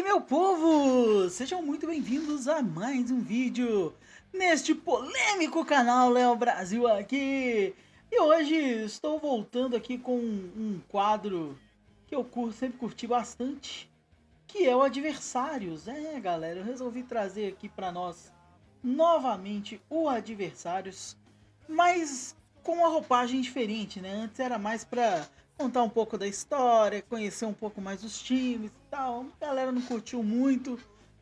meu povo! Sejam muito bem-vindos a mais um vídeo neste polêmico canal Léo Brasil aqui. E hoje estou voltando aqui com um quadro que eu sempre curti bastante, que é o Adversários. Galera, eu resolvi trazer aqui para nós novamente o Adversários, mas com uma roupagem diferente, né? Antes era mais para contar um pouco da história, conhecer um pouco mais os times e tal. A galera não curtiu muito.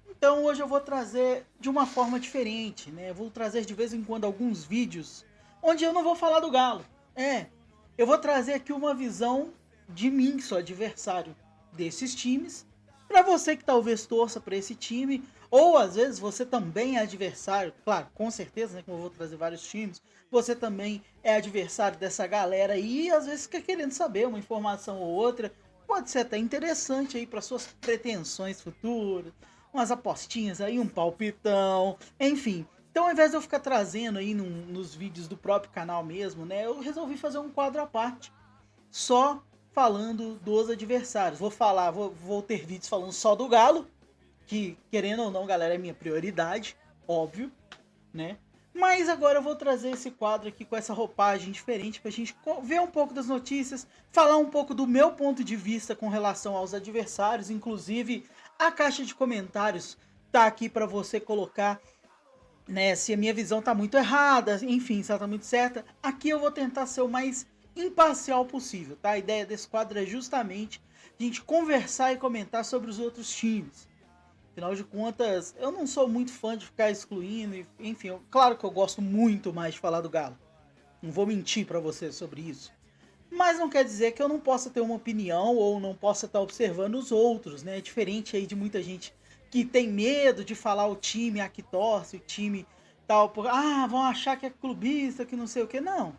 Então hoje eu vou trazer de uma forma diferente, né? Vou trazer de vez em quando alguns vídeos onde eu não vou falar do Galo. Eu vou trazer aqui uma visão de mim, que sou adversário desses times, para você que talvez torça para esse time, ou às vezes você também é adversário, claro, com certeza, né, como eu vou trazer vários times, você também é adversário dessa galera aí, e às vezes fica querendo saber uma informação ou outra, pode ser até interessante aí para suas pretensões futuras, umas apostinhas aí, um palpitão, enfim. Então, ao invés de eu ficar trazendo aí nos vídeos do próprio canal mesmo, né, eu resolvi fazer um quadro à parte, só falando dos adversários. Vou ter vídeos falando só do Galo, que querendo ou não, galera, é minha prioridade, óbvio, né? Mas agora eu vou trazer esse quadro aqui com essa roupagem diferente pra gente ver um pouco das notícias, falar um pouco do meu ponto de vista com relação aos adversários, inclusive a caixa de comentários tá aqui para você colocar, né, se a minha visão tá muito errada, enfim, se ela tá muito certa. Aqui eu vou tentar ser o mais imparcial possível, tá? A ideia desse quadro é justamente a gente conversar e comentar sobre os outros times. Afinal de contas, eu não sou muito fã de ficar excluindo, enfim, claro que eu gosto muito mais de falar do Galo. Não vou mentir pra você sobre isso. Mas não quer dizer que eu não possa ter uma opinião ou não possa estar observando os outros, né? É diferente aí de muita gente que tem medo de falar o time a que torce, o time tal, vão achar que é clubista, que não sei o que. Não.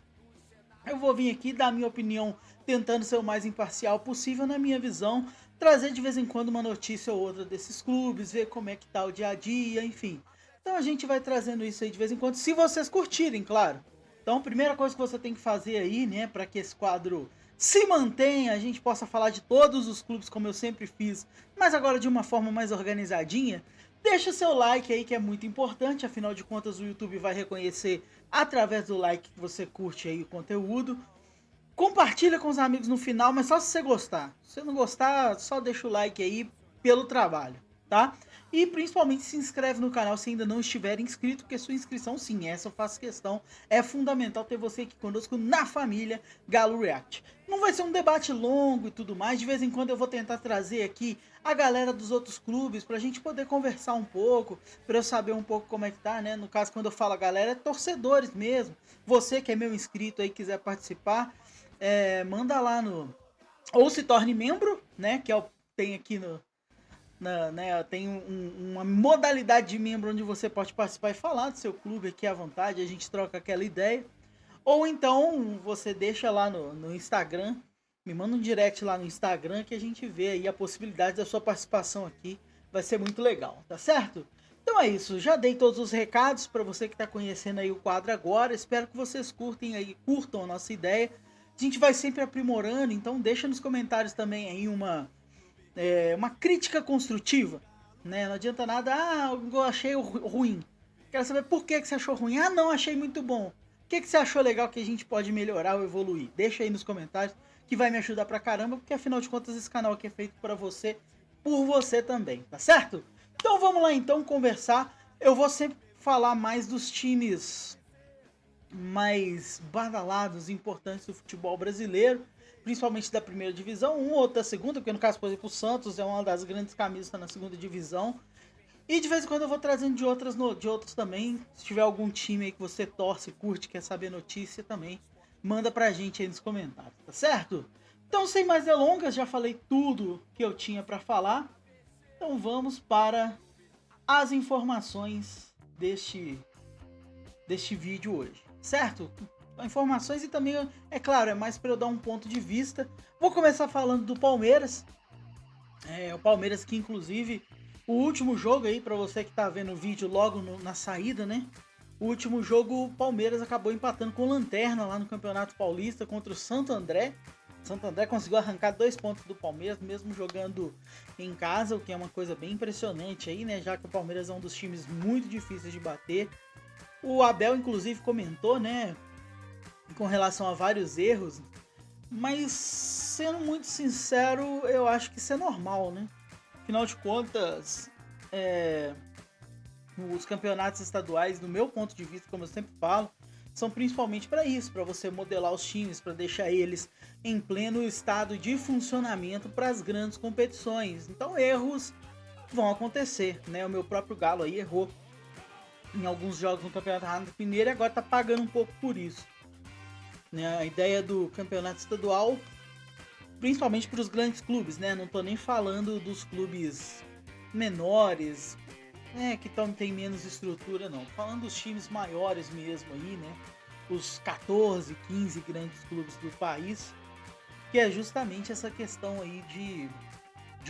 Eu vou vir aqui dar a minha opinião, tentando ser o mais imparcial possível na minha visão, trazer de vez em quando uma notícia ou outra desses clubes, ver como é que tá o dia a dia, enfim. Então a gente vai trazendo isso aí de vez em quando, se vocês curtirem, claro. Então a primeira coisa que você tem que fazer aí, né, para que esse quadro se mantenha, a gente possa falar de todos os clubes como eu sempre fiz, mas agora de uma forma mais organizadinha, deixa seu like aí que é muito importante, afinal de contas o YouTube vai reconhecer através do like que você curte aí o conteúdo. Compartilha com os amigos no final, mas só se você gostar. Se você não gostar, só deixa o like aí pelo trabalho, tá? E principalmente se inscreve no canal se ainda não estiver inscrito, porque sua inscrição, sim, essa eu faço questão. É fundamental ter você aqui conosco na família Galo React. Não vai ser um debate longo e tudo mais, de vez em quando eu vou tentar trazer aqui a galera dos outros clubes pra gente poder conversar um pouco, pra eu saber um pouco como é que tá, né? No caso, quando eu falo a galera, é torcedores mesmo. Você que é meu inscrito aí, quiser participar, manda lá no... Ou se torne membro, né? Que tem aqui no... né, tem uma modalidade de membro onde você pode participar e falar do seu clube aqui à vontade, a gente troca aquela ideia. Ou então você deixa lá no Instagram, me manda um direct lá no Instagram que a gente vê aí a possibilidade da sua participação aqui. Vai ser muito legal, tá certo? Então é isso, já dei todos os recados para você que está conhecendo aí o quadro agora. Espero que vocês curtam a nossa ideia. A gente vai sempre aprimorando, então deixa nos comentários também aí uma crítica construtiva, né? Não adianta nada, eu achei ruim. Quero saber por que você achou ruim. Ah, não, achei muito bom. O que você achou legal que a gente pode melhorar ou evoluir? Deixa aí nos comentários que vai me ajudar pra caramba, porque afinal de contas esse canal aqui é feito pra você, por você também, tá certo? Então vamos lá então conversar. Eu vou sempre falar mais dos times mais badalados, importantes do futebol brasileiro, principalmente da primeira divisão, um ou outro da segunda, porque no caso, por exemplo, o Santos é uma das grandes camisas, está na segunda divisão. E de vez em quando eu vou trazendo de outros também. Se tiver algum time aí que você torce, curte, quer saber notícia também, manda pra gente aí nos comentários, tá certo? Então, sem mais delongas, já falei tudo que eu tinha para falar. Então vamos para as informações deste vídeo hoje, certo? Informações e também, é claro, é mais para eu dar um ponto de vista. Vou começar falando do Palmeiras. O Palmeiras que, inclusive, o último jogo aí, para você que tá vendo o vídeo logo na saída, né? O último jogo, o Palmeiras acabou empatando com Lanterna lá no Campeonato Paulista contra o Santo André. Santo André conseguiu arrancar 2 pontos do Palmeiras, mesmo jogando em casa, o que é uma coisa bem impressionante aí, né? Já que o Palmeiras é um dos times muito difíceis de bater. O Abel, inclusive, comentou, né, com relação a vários erros, mas sendo muito sincero, eu acho que isso é normal, né? Afinal de contas, os campeonatos estaduais, do meu ponto de vista, como eu sempre falo, são principalmente para isso, para você modelar os times, para deixar eles em pleno estado de funcionamento para as grandes competições. Então erros vão acontecer, né? O meu próprio Galo aí errou em alguns jogos no Campeonato Mineiro e agora tá pagando um pouco por isso, né? A ideia do campeonato estadual, principalmente para os grandes clubes, né? Não tô nem falando dos clubes menores, que tem menos estrutura, não. Falando dos times maiores mesmo aí, né? Os 14, 15 grandes clubes do país, que é justamente essa questão aí de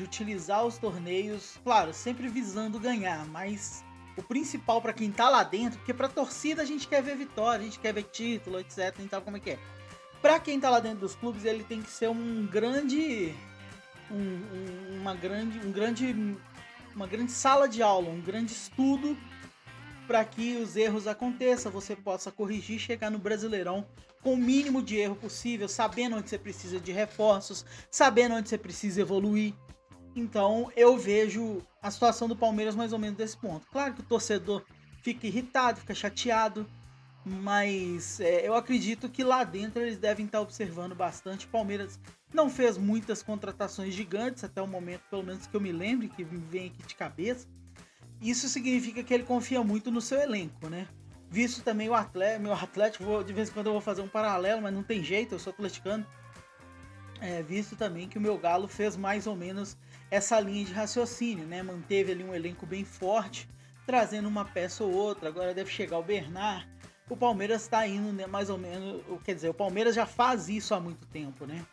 utilizar os torneios, claro, sempre visando ganhar, mas o principal para quem tá lá dentro, porque pra torcida a gente quer ver vitória, a gente quer ver título, etc, e tal, como é que é. Pra quem tá lá dentro dos clubes, ele tem que ser uma grande sala de aula, um grande estudo para que os erros aconteçam, você possa corrigir, chegar no Brasileirão com o mínimo de erro possível, sabendo onde você precisa de reforços, sabendo onde você precisa evoluir. Então eu vejo a situação do Palmeiras mais ou menos desse ponto. Claro que o torcedor fica irritado, fica chateado, mas eu acredito que lá dentro eles devem estar observando bastante. O Palmeiras não fez muitas contratações gigantes até o momento, pelo menos que eu me lembre, que me vem aqui de cabeça. Isso significa que ele confia muito no seu elenco, né? Visto também meu Atlético, de vez em quando eu vou fazer um paralelo, mas não tem jeito, eu sou atleticano. Visto também que o meu Galo fez mais ou menos essa linha de raciocínio, né? Manteve ali um elenco bem forte, trazendo uma peça ou outra. Agora deve chegar o Bernard. O Palmeiras está indo, né, mais ou menos, quer dizer, o Palmeiras já faz isso há muito tempo, né?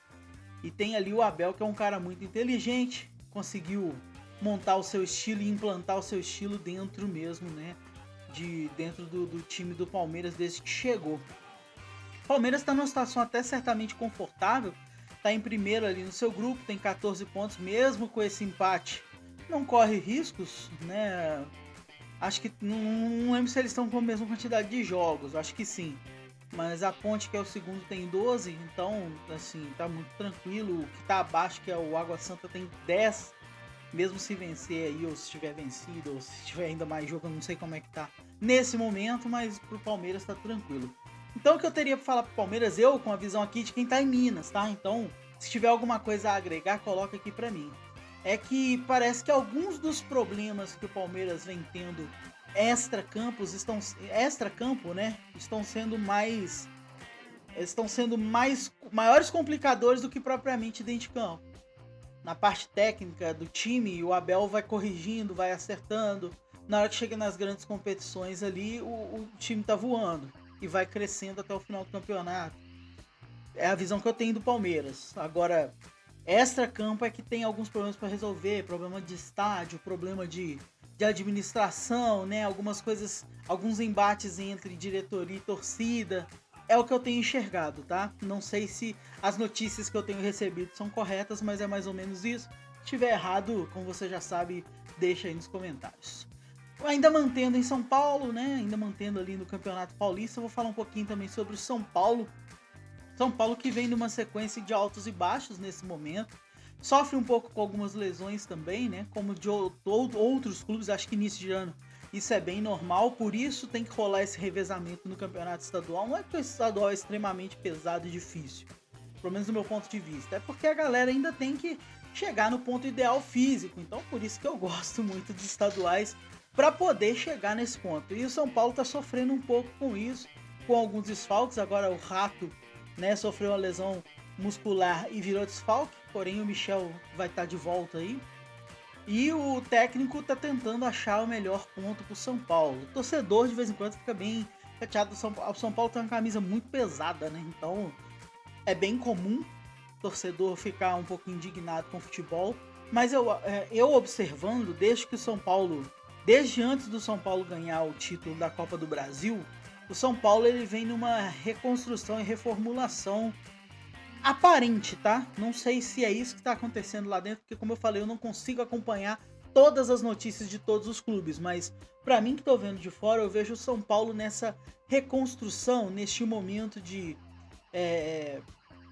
E tem ali o Abel, que é um cara muito inteligente, conseguiu montar o seu estilo e implantar o seu estilo dentro mesmo, né? Dentro do time do Palmeiras desde que chegou. O Palmeiras está numa situação até certamente confortável, está em primeiro ali no seu grupo, tem 14 pontos, mesmo com esse empate, não corre riscos, né? Acho que não lembro se eles estão com a mesma quantidade de jogos, acho que sim. Mas a Ponte, que é o segundo, tem 12, então, assim, tá muito tranquilo. O que tá abaixo, que é o Água Santa, tem 10. Mesmo se vencer aí, ou se tiver vencido, ou se tiver ainda mais jogo, eu não sei como é que tá nesse momento, mas pro Palmeiras tá tranquilo. Então o que eu teria pra falar pro Palmeiras, eu com a visão aqui de quem tá em Minas, tá? Então, se tiver alguma coisa a agregar, coloca aqui pra mim. É que parece que alguns dos problemas que o Palmeiras vem tendo extra-campo, né? Estão sendo maiores complicadores do que propriamente dentro de campo. Na parte técnica do time, o Abel vai corrigindo, vai acertando. Na hora que chega nas grandes competições ali, o time tá voando e vai crescendo até o final do campeonato. É a visão que eu tenho do Palmeiras. Agora, extra-campo é que tem alguns problemas para resolver, problema de estádio, problema de administração, né? Algumas coisas, alguns embates entre diretoria e torcida. É o que eu tenho enxergado, tá? Não sei se as notícias que eu tenho recebido são corretas, mas é mais ou menos isso. Se estiver errado, como você já sabe, deixa aí nos comentários. Ainda mantendo em São Paulo, né? Ainda mantendo ali no Campeonato Paulista, eu vou falar um pouquinho também sobre o São Paulo. São Paulo que vem numa sequência de altos e baixos nesse momento. Sofre um pouco com algumas lesões também, né? Como de outros clubes, acho que início de ano isso é bem normal, por isso tem que rolar esse revezamento no campeonato estadual. Não é porque o estadual é extremamente pesado e difícil, pelo menos do meu ponto de vista, é porque a galera ainda tem que chegar no ponto ideal físico. Então por isso que eu gosto muito dos estaduais, para poder chegar nesse ponto. E o São Paulo tá sofrendo um pouco com isso, com alguns desfalques. Agora o Rato, né, sofreu uma lesão muscular e virou desfalque, porém o Michel vai estar de volta aí. E o técnico tá tentando achar o melhor ponto pro São Paulo. O torcedor de vez em quando fica bem chateado. O São Paulo tem uma camisa muito pesada, né? Então é bem comum o torcedor ficar um pouco indignado com o futebol. Mas eu observando, desde antes do São Paulo ganhar o título da Copa do Brasil, o São Paulo ele vem numa reconstrução e reformulação aparente, tá? Não sei se é isso que tá acontecendo lá dentro, porque como eu falei, eu não consigo acompanhar todas as notícias de todos os clubes, mas pra mim que tô vendo de fora, eu vejo o São Paulo nessa reconstrução, neste momento de é,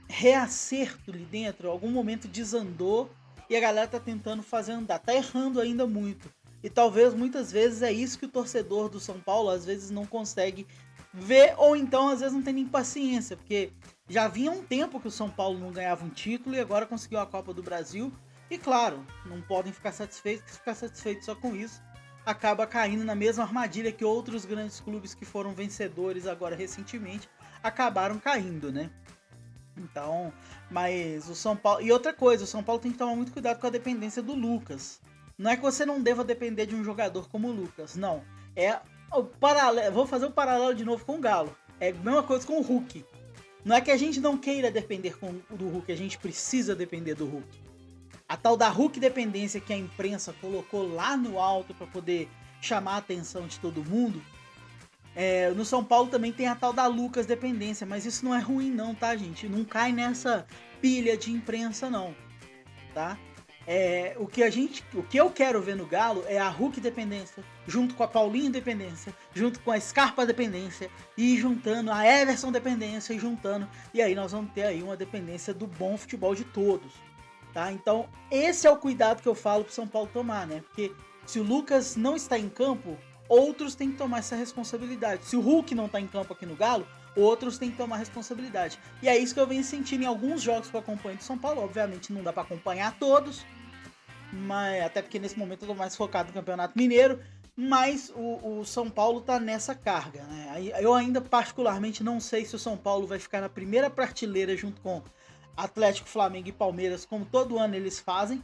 reacerto ali dentro, algum momento desandou e a galera tá tentando fazer andar, tá errando ainda muito. E talvez muitas vezes é isso que o torcedor do São Paulo às vezes não consegue ver, ou então às vezes não tem nem paciência, porque já vinha um tempo que o São Paulo não ganhava um título e agora conseguiu a Copa do Brasil. E claro, não podem ficar satisfeitos só com isso. Acaba caindo na mesma armadilha que outros grandes clubes que foram vencedores agora recentemente acabaram caindo, né? Então, mas o São Paulo. E outra coisa, o São Paulo tem que tomar muito cuidado com a dependência do Lucas. Não é que você não deva depender de um jogador como o Lucas, não. É o paralelo. Vou fazer o paralelo de novo com o Galo. É a mesma coisa com o Hulk. Não é que a gente não queira depender do Hulk, a gente precisa depender do Hulk. A tal da Hulk dependência que a imprensa colocou lá no alto para poder chamar a atenção de todo mundo. No São Paulo também tem a tal da Lucas dependência, mas isso não é ruim não, tá, gente? Não cai nessa pilha de imprensa não, tá? O que eu quero ver no Galo é a Hulk dependência, junto com a Paulinho dependência, junto com a Scarpa dependência, e juntando a Everson dependência, e aí nós vamos ter aí uma dependência do bom futebol de todos, tá? Então esse é o cuidado que eu falo pro São Paulo tomar, né? Porque se o Lucas não está em campo, outros têm que tomar essa responsabilidade. Se o Hulk não tá em campo aqui no Galo, outros têm que tomar responsabilidade. E é isso que eu venho sentindo em alguns jogos que eu acompanho do São Paulo. Obviamente não dá para acompanhar todos, mas até porque nesse momento eu tô mais focado no Campeonato Mineiro, mas o São Paulo tá nessa carga, né? Eu ainda particularmente não sei se o São Paulo vai ficar na primeira prateleira junto com Atlético, Flamengo e Palmeiras, como todo ano eles fazem.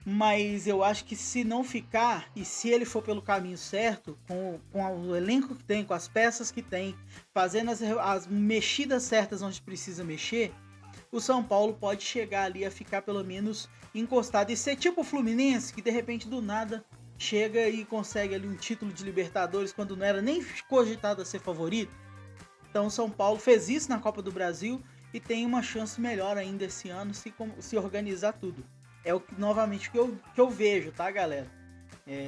Mas eu acho que se não ficar, e se ele for pelo caminho certo, com o elenco que tem, com as peças que tem, fazendo as mexidas certas onde precisa mexer, o São Paulo pode chegar ali a ficar pelo menos encostado e ser tipo o Fluminense, que de repente do nada chega e consegue ali um título de Libertadores quando não era nem cogitado a ser favorito. Então o São Paulo fez isso na Copa do Brasil e tem uma chance melhor ainda esse ano se organizar tudo. É novamente que eu vejo, tá, galera?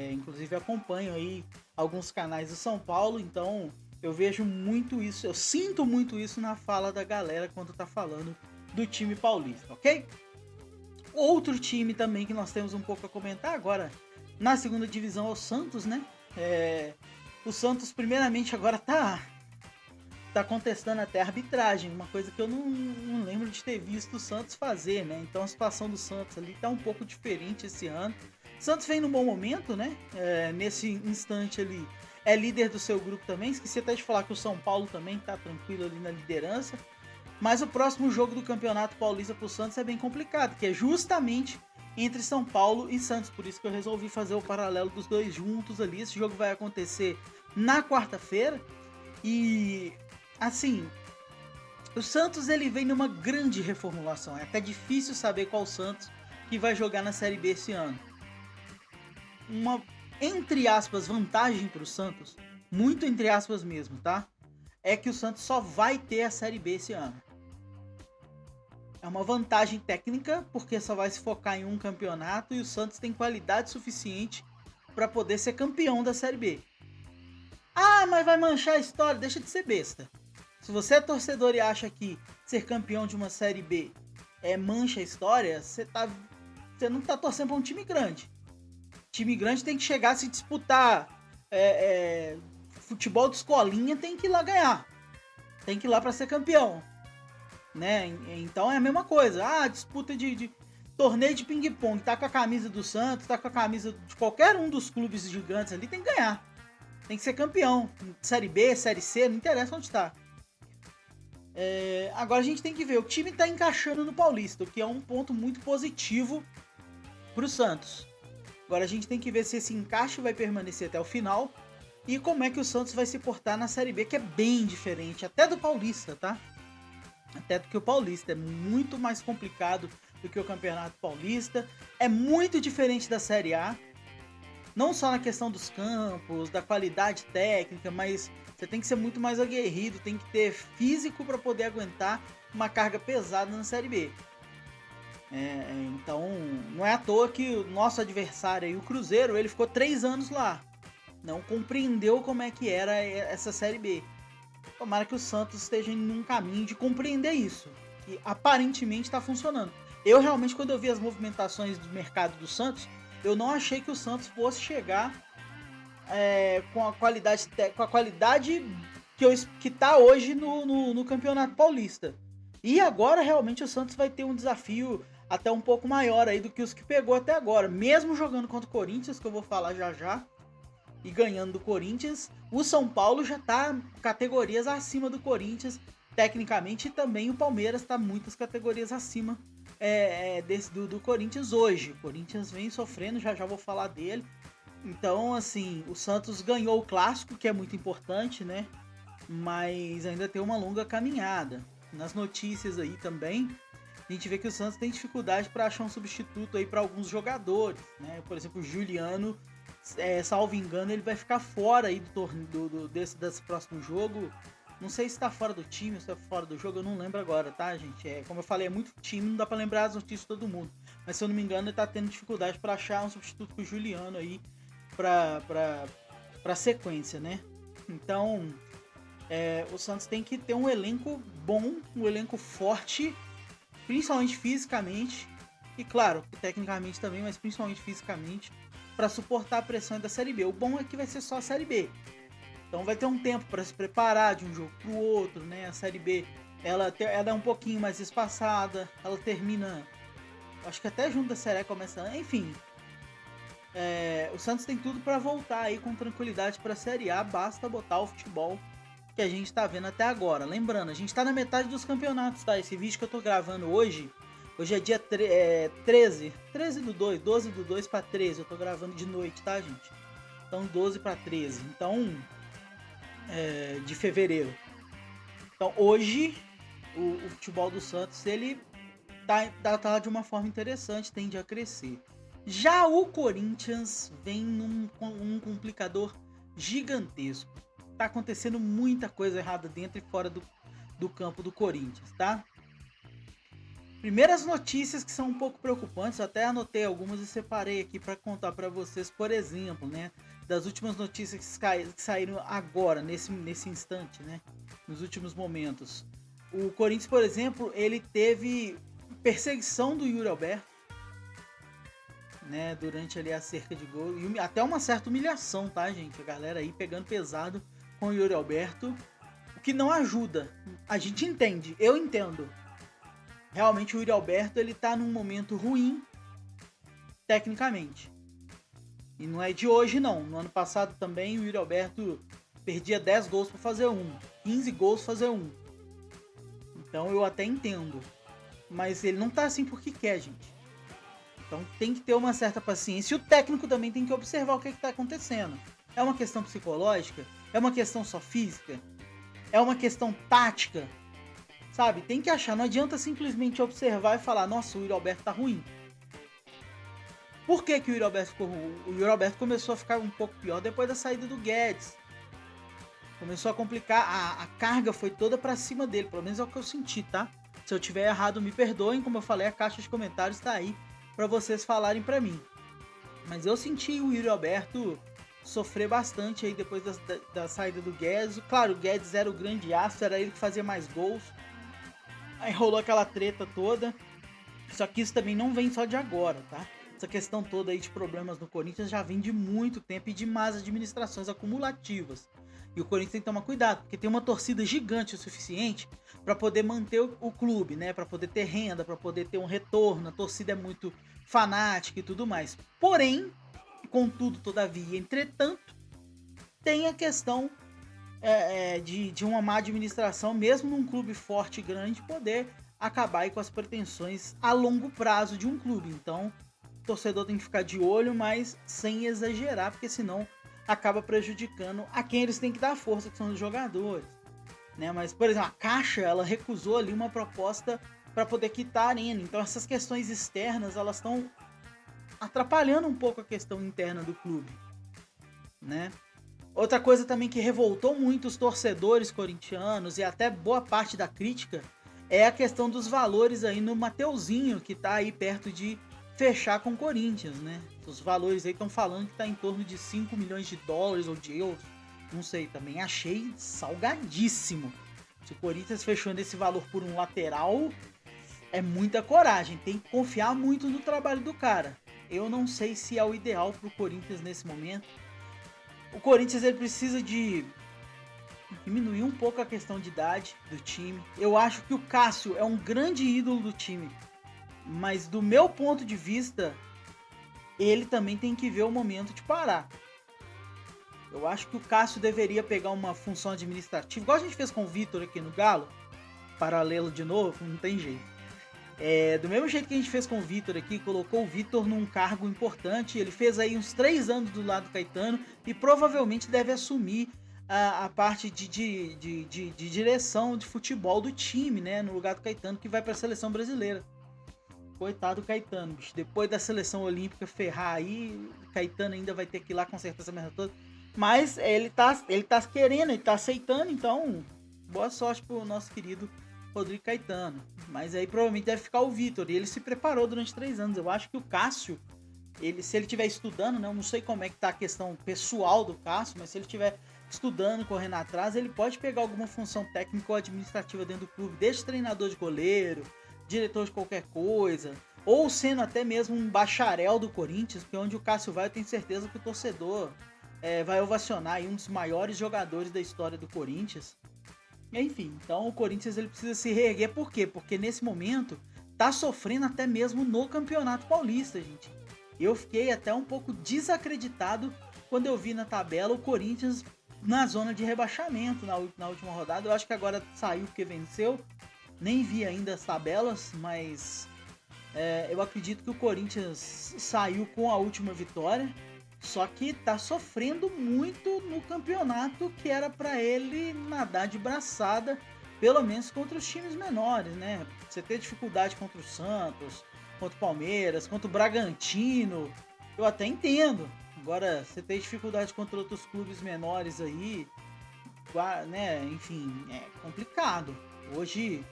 Inclusive acompanho aí alguns canais do São Paulo, então eu vejo muito isso, eu sinto muito isso na fala da galera quando tá falando do time paulista, ok? Outro time também que nós temos um pouco a comentar agora na segunda divisão é o Santos, né? O Santos primeiramente agora tá contestando até a arbitragem, uma coisa que eu não lembro de ter visto o Santos fazer, né? Então a situação do Santos ali tá um pouco diferente esse ano. O Santos vem num bom momento, né? Nesse instante ali é líder do seu grupo também. Esqueci até de falar que o São Paulo também tá tranquilo ali na liderança. Mas o próximo jogo do Campeonato Paulista pro Santos é bem complicado, que é justamente entre São Paulo e Santos. Por isso que eu resolvi fazer o paralelo dos dois juntos ali. Esse jogo vai acontecer na quarta-feira. E assim, o Santos ele vem numa grande reformulação. É até difícil saber qual Santos que vai jogar na Série B esse ano. Uma, entre aspas, vantagem para o Santos, muito entre aspas mesmo, tá? É que o Santos só vai ter a Série B esse ano. É uma vantagem técnica, porque só vai se focar em um campeonato e o Santos tem qualidade suficiente para poder ser campeão da Série B. Ah, mas vai manchar a história, deixa de ser besta. Se você é torcedor e acha que ser campeão de uma Série B mancha a história, você não tá torcendo para um time grande. Time grande tem que chegar a se disputar futebol de escolinha, tem que ir lá ganhar. Tem que ir lá para ser campeão. Né? Então é a mesma coisa. Disputa de torneio de ping-pong, tá com a camisa do Santos, tá com a camisa de qualquer um dos clubes gigantes ali, tem que ganhar. Tem que ser campeão. Série B, Série C, não interessa onde tá. Agora a gente tem que ver. O time tá encaixando no Paulista, o que é um ponto muito positivo pro Santos. Agora a gente tem que ver se esse encaixe vai permanecer até o final e como é que o Santos vai se portar na Série B, que é bem diferente, até do Paulista, tá? Até do que o Paulista. É muito mais complicado do que o Campeonato Paulista. É muito diferente da Série A. Não só na questão dos campos, da qualidade técnica, mas você tem que ser muito mais aguerrido, tem que ter físico para poder aguentar uma carga pesada na Série B. Então, não é à toa que o nosso adversário aí, o Cruzeiro, ele ficou 3 anos lá. Não compreendeu como é que era essa Série B. Tomara que o Santos esteja em um caminho de compreender isso, que aparentemente está funcionando. Eu realmente, quando eu vi as movimentações do mercado do Santos, eu não achei que o Santos fosse chegar com a qualidade que está hoje no Campeonato Paulista. E agora realmente o Santos vai ter um desafio até um pouco maior aí do que os que pegou até agora. Mesmo jogando contra o Corinthians, que eu vou falar já já, e ganhando do Corinthians, o São Paulo já tá categorias acima do Corinthians, tecnicamente, e também o Palmeiras tá muitas categorias acima do Corinthians hoje. O Corinthians vem sofrendo, já vou falar dele. Então, assim, o Santos ganhou o Clássico, que é muito importante, né? Mas ainda tem uma longa caminhada. Nas notícias aí também, a gente vê que o Santos tem dificuldade para achar um substituto aí para alguns jogadores, né? Por exemplo, o Juliano, salvo engano, ele vai ficar fora aí desse próximo jogo. Não sei se tá fora do time, se tá fora do jogo, eu não lembro agora, tá, gente? Como eu falei, é muito time, não dá para lembrar as notícias de todo mundo. Mas se eu não me engano, ele tá tendo dificuldade para achar um substituto pro Juliano aí pra sequência, né? Então, o Santos tem que ter um elenco bom, um elenco forte, principalmente fisicamente, e claro, tecnicamente também, mas principalmente fisicamente, para suportar a pressão da Série B. O bom é que vai ser só a Série B. Então vai ter um tempo para se preparar de um jogo para o outro, né? A Série B, ela é um pouquinho mais espaçada, ela termina, acho que até junto da Série A começa, enfim. O Santos tem tudo para voltar aí com tranquilidade para a Série A, basta botar o futebol que a gente tá vendo até agora. Lembrando, a gente tá na metade dos campeonatos, tá? Esse vídeo que eu tô gravando hoje é dia 13 do 2, 12 do 2 para 13, eu tô gravando de noite, tá, gente? Então 12 para 13, então de fevereiro. Então hoje o futebol do Santos, ele tá de uma forma interessante, tende a crescer. Já o Corinthians vem num complicador gigantesco. Tá acontecendo muita coisa errada dentro e fora do campo do Corinthians, tá? Primeiras notícias que são um pouco preocupantes, eu até anotei algumas e separei aqui para contar para vocês, por exemplo, né? Das últimas notícias que saíram agora, nesse instante, né? Nos últimos momentos. O Corinthians, por exemplo, ele teve perseguição do Yuri Alberto, né? Durante ali a cerca de gol, e até uma certa humilhação, tá, gente? A galera aí pegando pesado com o Yuri Alberto, o que não ajuda. A gente entende, eu entendo. Realmente o Yuri Alberto, ele tá num momento ruim, tecnicamente. E não é de hoje, não. No ano passado também o Yuri Alberto perdia 10 gols para fazer 15 gols para fazer 1. Então eu até entendo. Mas ele não tá assim porque quer, gente. Então tem que ter uma certa paciência. E o técnico também tem que observar o que tá acontecendo. É uma questão psicológica? É uma questão só física? É uma questão tática? Sabe? Tem que achar. Não adianta simplesmente observar e falar, nossa, o Yuri Alberto tá ruim. Por que o Yuri Alberto ficou ruim? O Yuri Alberto começou a ficar um pouco pior depois da saída do Guedes. Começou a complicar. A carga foi toda pra cima dele. Pelo menos é o que eu senti, tá? Se eu tiver errado, me perdoem. Como eu falei, a caixa de comentários tá aí pra vocês falarem pra mim. Mas eu senti o Yuri Alberto sofrer bastante aí depois da saída do Guedes. Claro, o Guedes era o grande astro, era ele que fazia mais gols. Aí rolou aquela treta toda. Só que isso também não vem só de agora, tá? Essa questão toda aí de problemas no Corinthians já vem de muito tempo e de más administrações acumulativas. E o Corinthians tem que tomar cuidado, porque tem uma torcida gigante o suficiente para poder manter o clube, né? Para poder ter renda, para poder ter um retorno. A torcida é muito fanática e tudo mais. Porém, contudo, todavia, entretanto, tem a questão de uma má administração, mesmo num clube forte e grande, poder acabar aí com as pretensões a longo prazo de um clube. Então, o torcedor tem que ficar de olho, mas sem exagerar, porque senão acaba prejudicando a quem eles têm que dar força, que são os jogadores, né? Mas, por exemplo, a Caixa, ela recusou ali uma proposta para poder quitar a arena. Então, essas questões externas, elas estão atrapalhando um pouco a questão interna do clube, né? Outra coisa também que revoltou muito os torcedores corintianos e até boa parte da crítica é a questão dos valores aí no Mateuzinho, que tá aí perto de fechar com o Corinthians, né? Os valores aí estão falando que tá em torno de 5 milhões de dólares ou de euros, não sei, também achei salgadíssimo. Se o Corinthians fechou nesse valor por um lateral, é muita coragem, tem que confiar muito no trabalho do cara. Eu não sei se é o ideal pro Corinthians nesse momento. O Corinthians ele precisa de diminuir um pouco a questão de idade do time. Eu acho que o Cássio é um grande ídolo do time, mas do meu ponto de vista, ele também tem que ver o momento de parar. Eu acho que o Cássio deveria pegar uma função administrativa, igual a gente fez com o Vitor aqui no Galo, paralelo de novo, não tem jeito. Do mesmo jeito que a gente fez com o Vitor aqui, colocou o Vitor num cargo importante, ele fez aí uns 3 anos do lado do Caetano e provavelmente deve assumir a parte de direção de futebol do time, né, no lugar do Caetano, que vai para a seleção brasileira. Coitado do Caetano, bicho. Depois da seleção olímpica ferrar aí, o Caetano ainda vai ter que ir lá consertar essa merda toda. Mas ele tá querendo, ele tá aceitando, então boa sorte pro nosso querido Rodrigo Caetano. Mas aí provavelmente deve ficar o Vitor, e ele se preparou durante 3 anos. Eu acho que o Cássio, se ele estiver estudando, né, eu não sei como é que tá a questão pessoal do Cássio, mas se ele estiver estudando, correndo atrás, ele pode pegar alguma função técnica ou administrativa dentro do clube, desde treinador de goleiro, diretor de qualquer coisa, ou sendo até mesmo um bacharel do Corinthians, porque onde o Cássio vai, eu tenho certeza que o torcedor vai ovacionar aí um dos maiores jogadores da história do Corinthians. Enfim, então o Corinthians ele precisa se reerguer, por quê? Porque nesse momento tá sofrendo até mesmo no Campeonato Paulista, gente. Eu fiquei até um pouco desacreditado quando eu vi na tabela o Corinthians na zona de rebaixamento na última rodada. Eu acho que agora saiu porque venceu, nem vi ainda as tabelas, mas eu acredito que o Corinthians saiu com a última vitória. Só que tá sofrendo muito no campeonato, que era para ele nadar de braçada, pelo menos contra os times menores, né? Você ter dificuldade contra o Santos, contra o Palmeiras, contra o Bragantino, eu até entendo. Agora, você ter dificuldade contra outros clubes menores aí, né? Enfim, é complicado. Hoje,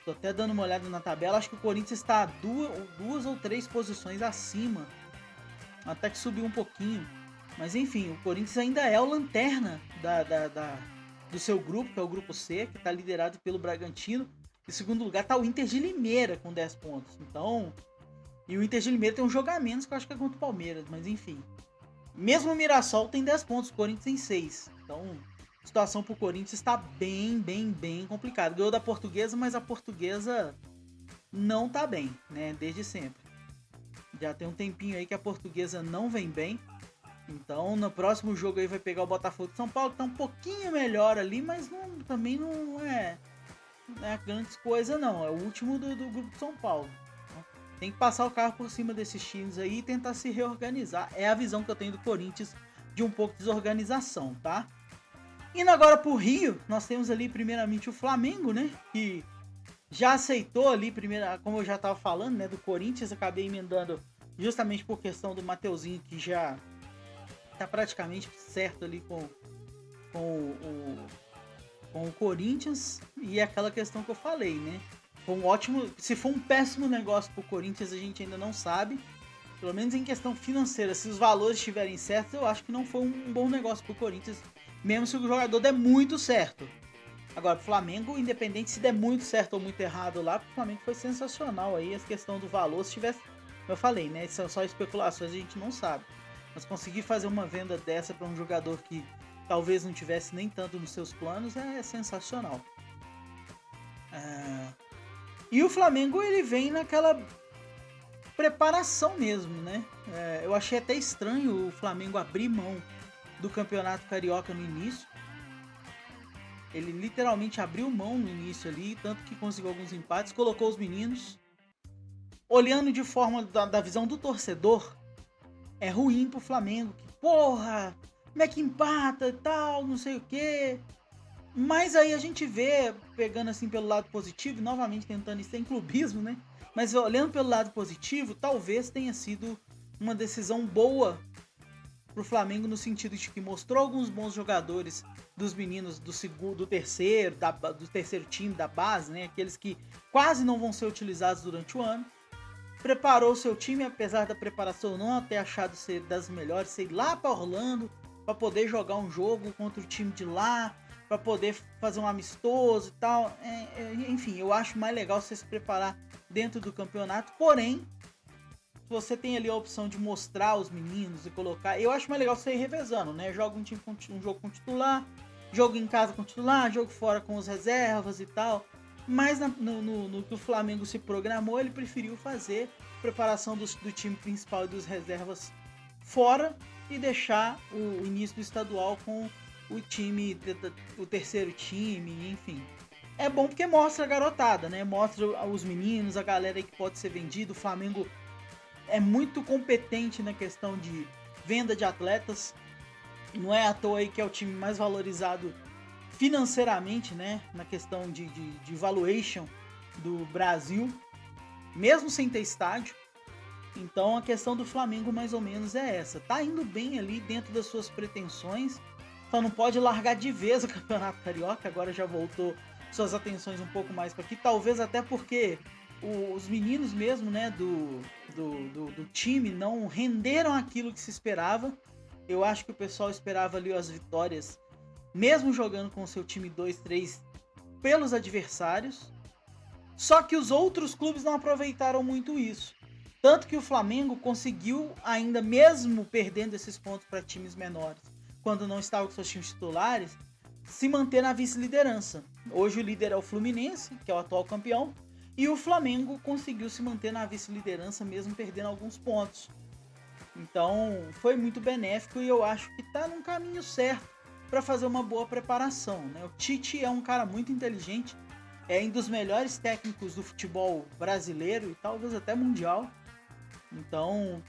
tô até dando uma olhada na tabela, acho que o Corinthians está 2 ou 3 posições acima, até que subiu um pouquinho. Mas enfim, o Corinthians ainda é o lanterna do seu grupo, que é o grupo C, que está liderado pelo Bragantino. Em segundo lugar está o Inter de Limeira com 10 pontos. Então, e o Inter de Limeira tem um jogo a menos, que eu acho que é contra o Palmeiras, mas enfim. Mesmo o Mirassol tem 10 pontos, o Corinthians tem 6. Então, a situação pro Corinthians está bem complicada. Ganhou da Portuguesa, mas a Portuguesa não tá bem, né, desde sempre. Já tem um tempinho aí que a Portuguesa não vem bem. Então, no próximo jogo aí vai pegar o Botafogo de São Paulo, que tá um pouquinho melhor ali, mas também não é grandes coisa não. É o último do grupo de São Paulo. Então, tem que passar o carro por cima desses times aí e tentar se reorganizar. É a visão que eu tenho do Corinthians, de um pouco de desorganização, tá? Indo agora pro Rio, nós temos ali primeiramente o Flamengo, né? Que já aceitou ali, como eu já tava falando, né? Do Corinthians, acabei emendando justamente por questão do Mateuzinho, que já tá praticamente certo ali com o Corinthians. E é aquela questão que eu falei, né? Foi um ótimo, se for um péssimo negócio pro Corinthians, a gente ainda não sabe. Pelo menos em questão financeira, se os valores estiverem certos, eu acho que não foi um bom negócio pro Corinthians, mesmo se o jogador der muito certo. Agora, pro Flamengo, independente se der muito certo ou muito errado lá, pro Flamengo foi sensacional aí, a questão do valor, se tivesse, como eu falei, né, são só especulações, a gente não sabe. Mas conseguir fazer uma venda dessa para um jogador que talvez não tivesse nem tanto nos seus planos é sensacional. E o Flamengo, ele vem naquela preparação mesmo, né? Eu achei até estranho o Flamengo abrir mão do Campeonato Carioca no início. Ele literalmente abriu mão no início ali, tanto que conseguiu alguns empates, colocou os meninos. Olhando de forma da visão do torcedor, é ruim pro Flamengo. Que, porra, como é que empata e tal, não sei o quê. Mas aí a gente vê, pegando assim pelo lado positivo, novamente tentando isso sem clubismo, né? Mas olhando pelo lado positivo, talvez tenha sido uma decisão boa pro Flamengo no sentido de que mostrou alguns bons jogadores dos meninos do segundo, do terceiro, do terceiro time da base, né? Aqueles que quase não vão ser utilizados durante o ano. Preparou o seu time, apesar da preparação não ter achado ser das melhores, sei lá para Orlando para poder jogar um jogo contra o time de lá, para poder fazer um amistoso e tal. Enfim, eu acho mais legal você se preparar dentro do campeonato, porém você tem ali a opção de mostrar os meninos e colocar. Eu acho mais legal você ir revezando, né? Joga um jogo com titular, jogo em casa com titular, jogo fora com os reservas e tal. Mas no que o Flamengo se programou, ele preferiu fazer preparação do time principal e dos reservas fora e deixar o início do estadual com o time, o terceiro time, enfim. É bom porque mostra a garotada, né? Mostra os meninos, a galera aí que pode ser vendido. O Flamengo é muito competente na questão de venda de atletas. Não é à toa aí que é o time mais valorizado financeiramente, né? Na questão de valuation do Brasil, mesmo sem ter estádio. Então a questão do Flamengo mais ou menos é essa. Tá indo bem ali dentro das suas pretensões. Só não pode largar de vez o Campeonato Carioca. Agora já voltou suas atenções um pouco mais para aqui. Talvez até porque os meninos mesmo, né, do time não renderam aquilo que se esperava. Eu acho que o pessoal esperava ali as vitórias, mesmo jogando com o seu time 2-3 pelos adversários. Só que os outros clubes não aproveitaram muito isso. Tanto que o Flamengo conseguiu, ainda mesmo perdendo esses pontos para times menores, quando não estava com seus times titulares, se manter na vice-liderança. Hoje o líder é o Fluminense, que é o atual campeão, e o Flamengo conseguiu se manter na vice-liderança mesmo perdendo alguns pontos. Então foi muito benéfico e eu acho que está num caminho certo para fazer uma boa preparação, né? O Tite é um cara muito inteligente, é um dos melhores técnicos do futebol brasileiro e talvez até mundial. Então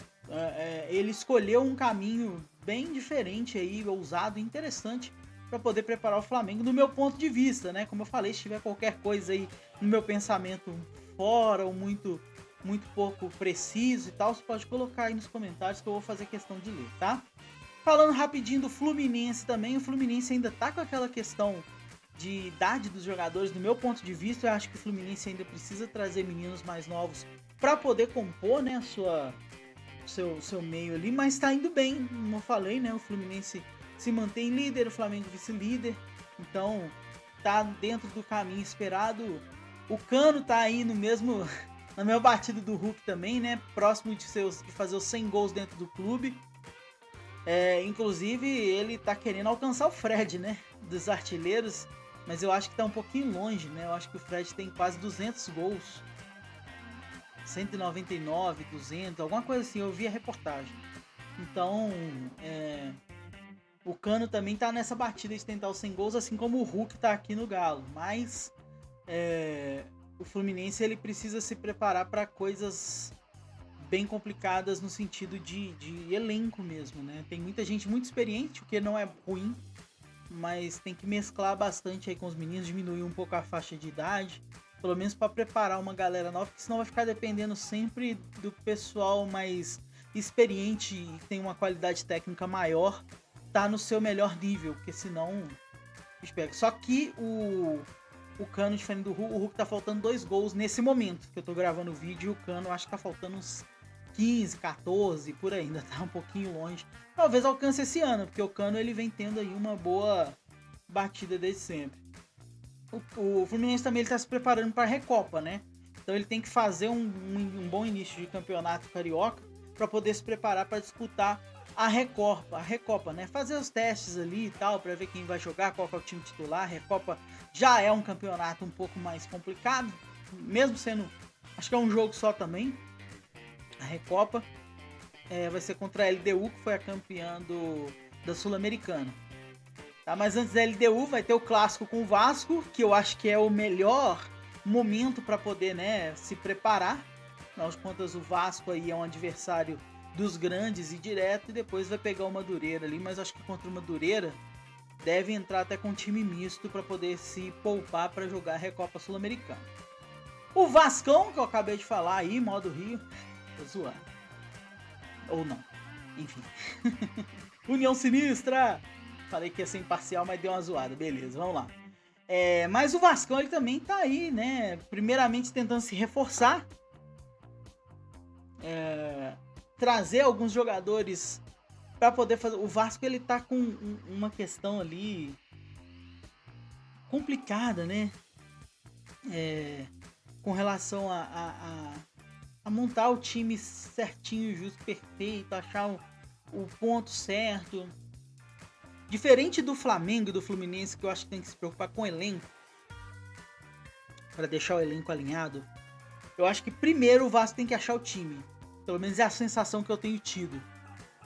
ele escolheu um caminho bem diferente aí, ousado e interessante para poder preparar o Flamengo, no meu ponto de vista, né? Como eu falei, se tiver qualquer coisa aí no meu pensamento fora ou muito pouco preciso e tal, você pode colocar aí nos comentários que eu vou fazer questão de ler, tá? Falando rapidinho do Fluminense também, o Fluminense ainda tá com aquela questão de idade dos jogadores. Do meu ponto de vista, eu acho que o Fluminense ainda precisa trazer meninos mais novos para poder compor, né, seu meio ali, mas tá indo bem, como eu falei, né? O Fluminense se mantém líder, o Flamengo vice-líder, então tá dentro do caminho esperado. O Cano tá aí no mesmo na mesma batida do Hulk também, né? Próximo de fazer os 100 gols dentro do clube. Inclusive ele tá querendo alcançar o Fred, né? Dos artilheiros, mas eu acho que tá um pouquinho longe, né? Eu acho que o Fred tem quase 200 gols. 199, 200, alguma coisa assim, eu vi a reportagem. Então, o Cano também tá nessa batida de tentar os 100 gols, assim como o Hulk tá aqui no Galo. Mas o Fluminense ele precisa se preparar para coisas bem complicadas no sentido de elenco mesmo, né? Tem muita gente muito experiente, o que não é ruim, mas tem que mesclar bastante aí com os meninos, diminuir um pouco a faixa de idade, pelo menos para preparar uma galera nova, porque senão vai ficar dependendo sempre do pessoal mais experiente e tem uma qualidade técnica maior, tá no seu melhor nível, porque senão pega. Só que o Cano, diferente do Hulk, o Hulk tá faltando 2 gols nesse momento que eu tô gravando o vídeo, e o Cano acho que tá faltando uns 15, 14, por aí, ainda tá um pouquinho longe. Talvez alcance esse ano, porque o Cano ele vem tendo aí uma boa batida desde sempre. O Fluminense também ele tá se preparando para a Recopa, né? Então ele tem que fazer um bom início de campeonato carioca para poder se preparar para disputar a Recopa, né? Fazer os testes ali e tal, para ver quem vai jogar, qual que é o time titular. A Recopa já é um campeonato um pouco mais complicado, mesmo sendo, acho que é um jogo só também. A Recopa vai ser contra a LDU, que foi a campeã da Sul-Americana. Tá, mas antes da LDU vai ter o clássico com o Vasco, que eu acho que é o melhor momento para poder, né, se preparar. Afinal de contas, o Vasco aí é um adversário dos grandes e direto, e depois vai pegar o Madureira ali, mas acho que contra o Madureira deve entrar até com um time misto para poder se poupar para jogar a Recopa Sul-Americana. O Vascão, que eu acabei de falar aí, modo Rio, tô zoando. Ou não, enfim. União Sinistra! Falei que ia ser imparcial, mas deu uma zoada. Beleza, vamos lá. Mas o Vascão, ele também tá aí, né? Primeiramente tentando se reforçar. Trazer alguns jogadores para poder fazer. O Vasco, ele tá com uma questão ali complicada, né? Com relação a montar o time certinho, justo, perfeito, achar o ponto certo. Diferente do Flamengo e do Fluminense, que eu acho que tem que se preocupar com o elenco, para deixar o elenco alinhado, eu acho que primeiro o Vasco tem que achar o time. Pelo menos é a sensação que eu tenho tido.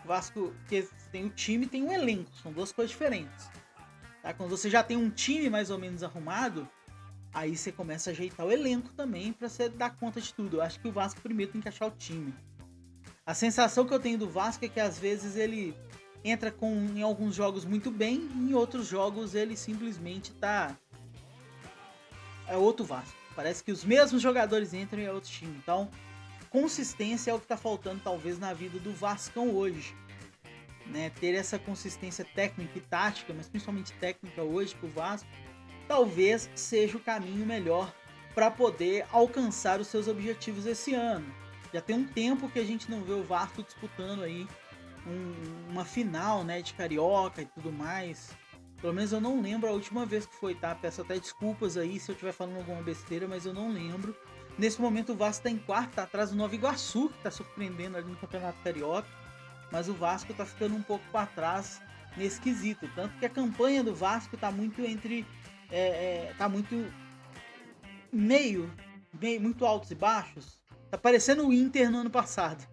O Vasco que tem o time e tem o elenco, são duas coisas diferentes. Tá? Quando você já tem um time mais ou menos arrumado, aí você começa a ajeitar o elenco também para você dar conta de tudo. Eu acho que o Vasco primeiro tem que achar o time. A sensação que eu tenho do Vasco é que às vezes ele entra em alguns jogos muito bem, e em outros jogos ele simplesmente tá... É outro Vasco. Parece que os mesmos jogadores entram e é outro time. Então, consistência é o que tá faltando talvez na vida do Vascão hoje. Né? Ter essa consistência técnica e tática, mas principalmente técnica hoje pro Vasco, talvez seja o caminho melhor para poder alcançar os seus objetivos esse ano. Já tem um tempo que a gente não vê o Vasco disputando aí uma final, né, de Carioca e tudo mais. Pelo menos eu não lembro a última vez que foi, tá? Peço até desculpas aí se eu estiver falando alguma besteira, mas eu não lembro. Nesse momento o Vasco tá em quarto, tá atrás do Nova Iguaçu, que tá surpreendendo ali no Campeonato Carioca. Mas o Vasco tá ficando um pouco para trás nesse quesito. Tanto que a campanha do Vasco tá muito tá muito meio, muito altos e baixos. Tá parecendo o Inter no ano passado.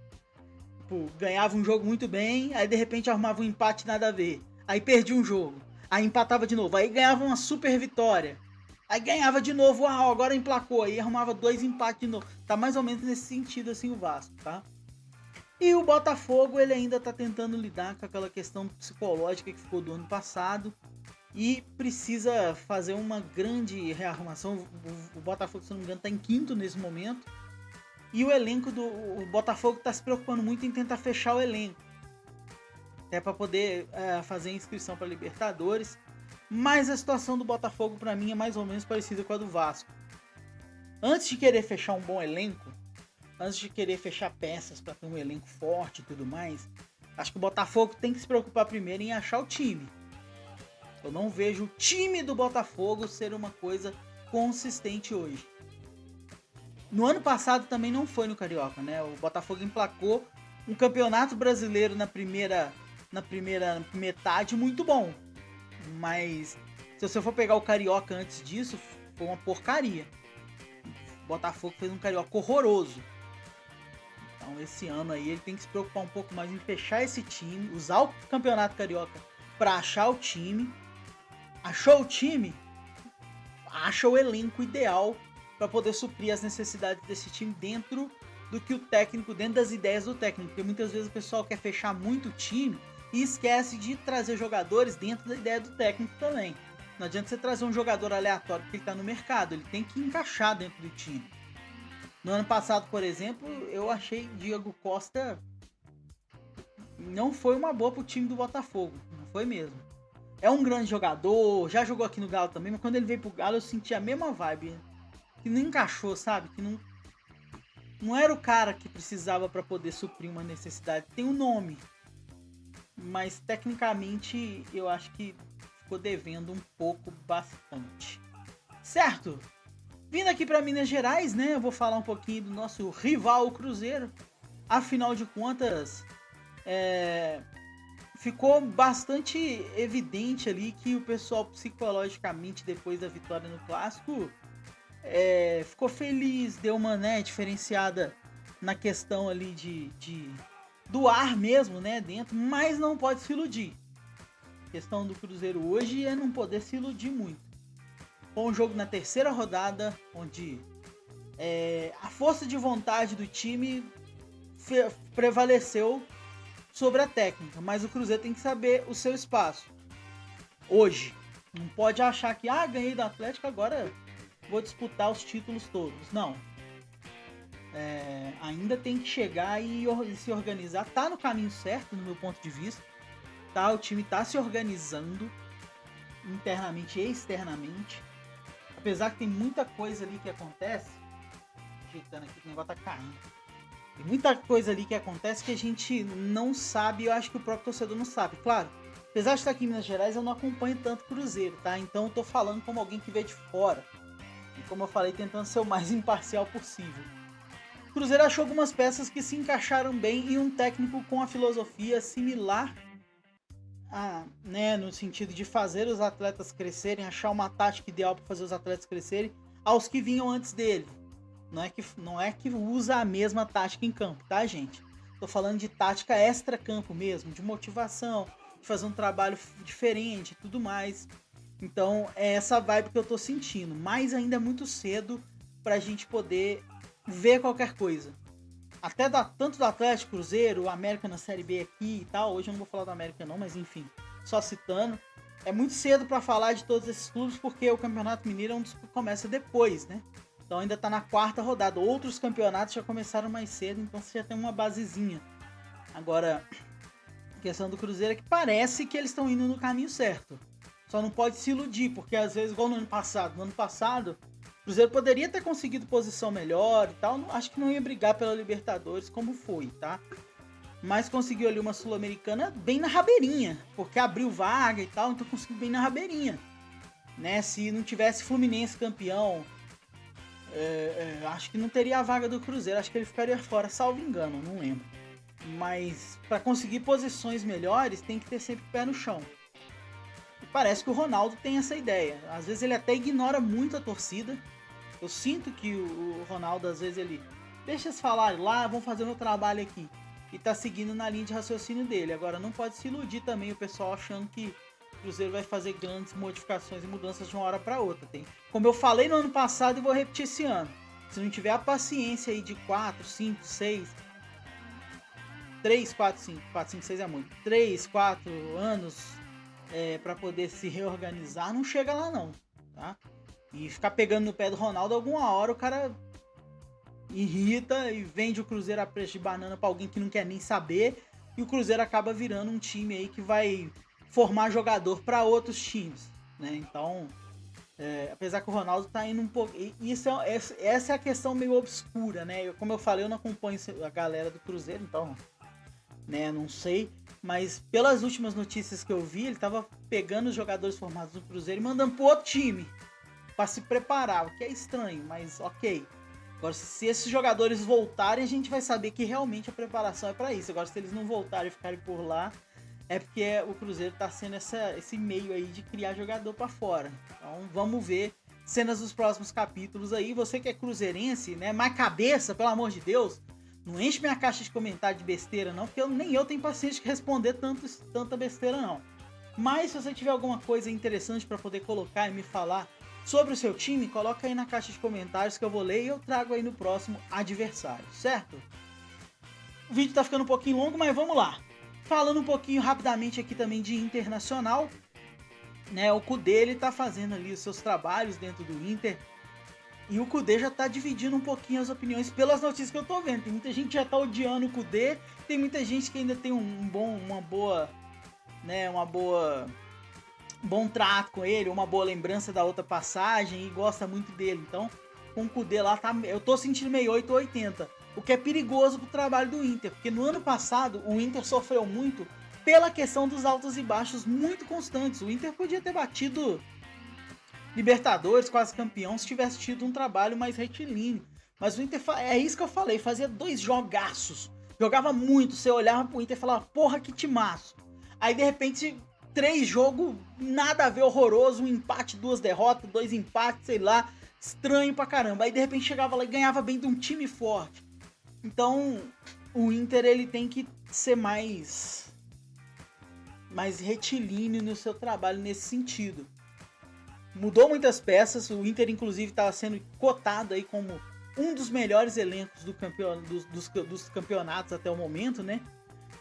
Tipo, ganhava um jogo muito bem, aí de repente arrumava um empate nada a ver. Aí perdia um jogo, aí empatava de novo, aí ganhava uma super vitória. Aí ganhava de novo, agora emplacou, aí arrumava 2 empates de novo. Tá mais ou menos nesse sentido assim o Vasco, tá? E o Botafogo, ele ainda tá tentando lidar com aquela questão psicológica que ficou do ano passado e precisa fazer uma grande rearrumação. O Botafogo, se não me engano, tá em quinto nesse momento. E o elenco o Botafogo tá se preocupando muito em tentar fechar o elenco. Até para poder fazer a inscrição para Libertadores. Mas a situação do Botafogo, para mim, é mais ou menos parecida com a do Vasco. Antes de querer fechar um bom elenco, antes de querer fechar peças para ter um elenco forte e tudo mais, acho que o Botafogo tem que se preocupar primeiro em achar o time. Eu não vejo o time do Botafogo ser uma coisa consistente hoje. No ano passado também não foi no Carioca, né? O Botafogo emplacou um campeonato brasileiro na primeira metade muito bom. Mas se você for pegar o Carioca antes disso, foi uma porcaria. O Botafogo fez um Carioca horroroso. Então esse ano aí ele tem que se preocupar um pouco mais em fechar esse time, usar o Campeonato Carioca para achar o time. Achou o time? Acha o elenco ideal para poder suprir as necessidades desse time dentro do que o técnico, dentro das ideias do técnico. Porque muitas vezes o pessoal quer fechar muito o time e esquece de trazer jogadores dentro da ideia do técnico também. Não adianta você trazer um jogador aleatório porque ele está no mercado, ele tem que encaixar dentro do time. No ano passado, por exemplo, eu achei Diego Costa não foi uma boa pro time do Botafogo, não foi mesmo. É um grande jogador, já jogou aqui no Galo também, mas quando ele veio pro Galo eu senti a mesma vibe, que não encaixou, sabe? Que não era o cara que precisava para poder suprir uma necessidade. Tem um nome, mas tecnicamente eu acho que ficou devendo um pouco, bastante. Certo? Vindo aqui para Minas Gerais, né? Eu vou falar um pouquinho do nosso rival, o Cruzeiro. Afinal de contas, ficou bastante evidente ali que o pessoal psicologicamente, depois da vitória no Clássico, ficou feliz, deu uma, né, diferenciada na questão ali do ar mesmo, né, dentro, mas não pode se iludir. A questão do Cruzeiro hoje é não poder se iludir muito. Foi um jogo na terceira rodada, onde a força de vontade do time prevaleceu sobre a técnica, mas o Cruzeiro tem que saber o seu espaço. Hoje, não pode achar que, ganhei do Atlético, agora vou disputar os títulos todos. Não. Ainda tem que chegar e se organizar. Tá no caminho certo, no meu ponto de vista. tá? O time tá se organizando internamente e externamente. Apesar que tem muita coisa ali que acontece. Ajeitando aqui que o negócio tá caindo. Tem muita coisa ali que acontece que a gente não sabe, eu acho que o próprio torcedor não sabe. Claro, apesar de estar aqui em Minas Gerais, eu não acompanho tanto Cruzeiro, tá? Então eu tô falando como alguém que vê de fora. E como eu falei, tentando ser o mais imparcial possível. O Cruzeiro achou algumas peças que se encaixaram bem e um técnico com a filosofia similar né, no sentido de fazer os atletas crescerem, achar uma tática ideal para fazer os atletas crescerem aos que vinham antes dele. Não é que usa a mesma tática em campo, tá, gente? Tô falando de tática extra-campo mesmo, de motivação, de fazer um trabalho diferente e tudo mais. Então é essa vibe que eu tô sentindo, mas ainda é muito cedo pra gente poder ver qualquer coisa. Até tanto do Atlético, Cruzeiro, o América na Série B aqui e tal. Hoje eu não vou falar do América não, mas enfim, só citando. É muito cedo para falar de todos esses clubes porque o Campeonato Mineiro é um dos que começa depois, né? Então ainda tá na quarta rodada. Outros campeonatos já começaram mais cedo, então você já tem uma basezinha. Agora, a questão do Cruzeiro é que parece que eles estão indo no caminho certo. Só não pode se iludir, porque às vezes, igual no ano passado. No ano passado, o Cruzeiro poderia ter conseguido posição melhor e tal. Acho que não ia brigar pela Libertadores como foi, tá? Mas conseguiu ali uma Sul-Americana bem na rabeirinha, porque abriu vaga e tal, então conseguiu bem na rabeirinha. Né? Se não tivesse Fluminense campeão, acho que não teria a vaga do Cruzeiro, acho que ele ficaria fora, salvo engano, não lembro. Mas para conseguir posições melhores tem que ter sempre pé no chão. E parece que o Ronaldo tem essa ideia. Às vezes ele até ignora muito a torcida. Eu sinto que o Ronaldo, às vezes, ele deixa eles falarem lá, vamos fazer meu trabalho aqui. E tá seguindo na linha de raciocínio dele. Agora, não pode se iludir também o pessoal achando que o Cruzeiro vai fazer grandes modificações e mudanças de uma hora para outra. Como eu falei no ano passado e vou repetir esse ano. Se não tiver a paciência aí de 4, 5, 6... 3, 4, 5... 4, 5, 6 é muito. 3, 4 anos para poder se reorganizar, não chega lá não, tá? E ficar pegando no pé do Ronaldo, alguma hora o cara irrita e vende o Cruzeiro a preço de banana pra alguém que não quer nem saber. E o Cruzeiro acaba virando um time aí que vai formar jogador para outros times, né? Então, apesar que o Ronaldo tá indo um pouco... Essa é a questão meio obscura, né? Como eu falei, eu não acompanho a galera do Cruzeiro, então, né, não sei. Mas pelas últimas notícias que eu vi, ele tava pegando os jogadores formados no Cruzeiro e mandando pro outro time para se preparar, o que é estranho, mas ok. Agora, se esses jogadores voltarem, a gente vai saber que realmente a preparação é para isso. Agora, se eles não voltarem e ficarem por lá, é porque o Cruzeiro tá sendo esse meio aí de criar jogador para fora. Então, vamos ver cenas dos próximos capítulos aí. Você que é cruzeirense, né, mais cabeça, pelo amor de Deus, não enche minha caixa de comentário de besteira não, porque nem eu tenho paciência de responder tanta besteira não. Mas se você tiver alguma coisa interessante para poder colocar e me falar sobre o seu time, coloca aí na caixa de comentários que eu vou ler e eu trago aí no próximo adversário, certo? O vídeo tá ficando um pouquinho longo, mas vamos lá. Falando um pouquinho rapidamente aqui também de Internacional, né? O Kudê, ele tá fazendo ali os seus trabalhos dentro do Inter. E o Kudê já tá dividindo um pouquinho as opiniões pelas notícias que eu tô vendo. Tem muita gente que já tá odiando o Kudê, tem muita gente que ainda tem um bom trato com ele, uma boa lembrança da outra passagem e gosta muito dele. Então, com o Kudê lá, eu tô sentindo meio 8 ou 80. O que é perigoso pro trabalho do Inter, porque no ano passado o Inter sofreu muito pela questão dos altos e baixos muito constantes. O Inter podia ter batido Libertadores, quase campeão, se tivesse tido um trabalho mais retilíneo. Mas o Inter, é isso que eu falei, fazia 2 jogaços. Jogava muito, você olhava pro Inter e falava, porra, que timaço. Aí, de repente, 3 jogos, nada a ver, horroroso, um empate, 2 derrotas, 2 empates, sei lá, estranho pra caramba. Aí, de repente, chegava lá e ganhava bem de um time forte. Então, o Inter, ele tem que ser mais retilíneo no seu trabalho nesse sentido. Mudou muitas peças, o Inter inclusive estava sendo cotado aí como um dos melhores elencos dos campeonatos até o momento, né?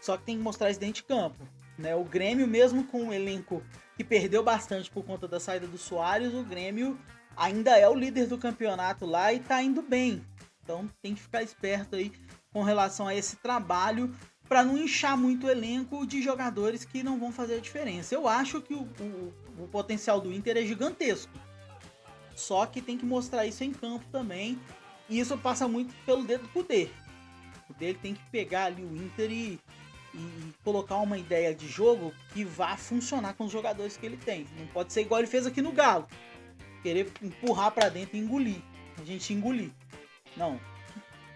Só que tem que mostrar isso dentro de campo, né? O Grêmio, mesmo com um elenco que perdeu bastante por conta da saída do Soares, o Grêmio ainda é o líder do campeonato lá e tá indo bem. Então tem que ficar esperto aí com relação a esse trabalho para não inchar muito o elenco de jogadores que não vão fazer a diferença. Eu acho que o potencial do Inter é gigantesco, só que tem que mostrar isso em campo também, e isso passa muito pelo dedo do Kudê. O Kudê tem que pegar ali o Inter e colocar uma ideia de jogo que vá funcionar com os jogadores que ele tem. Não pode ser igual ele fez aqui no Galo, querer empurrar para dentro e engolir, a gente engolir. Não,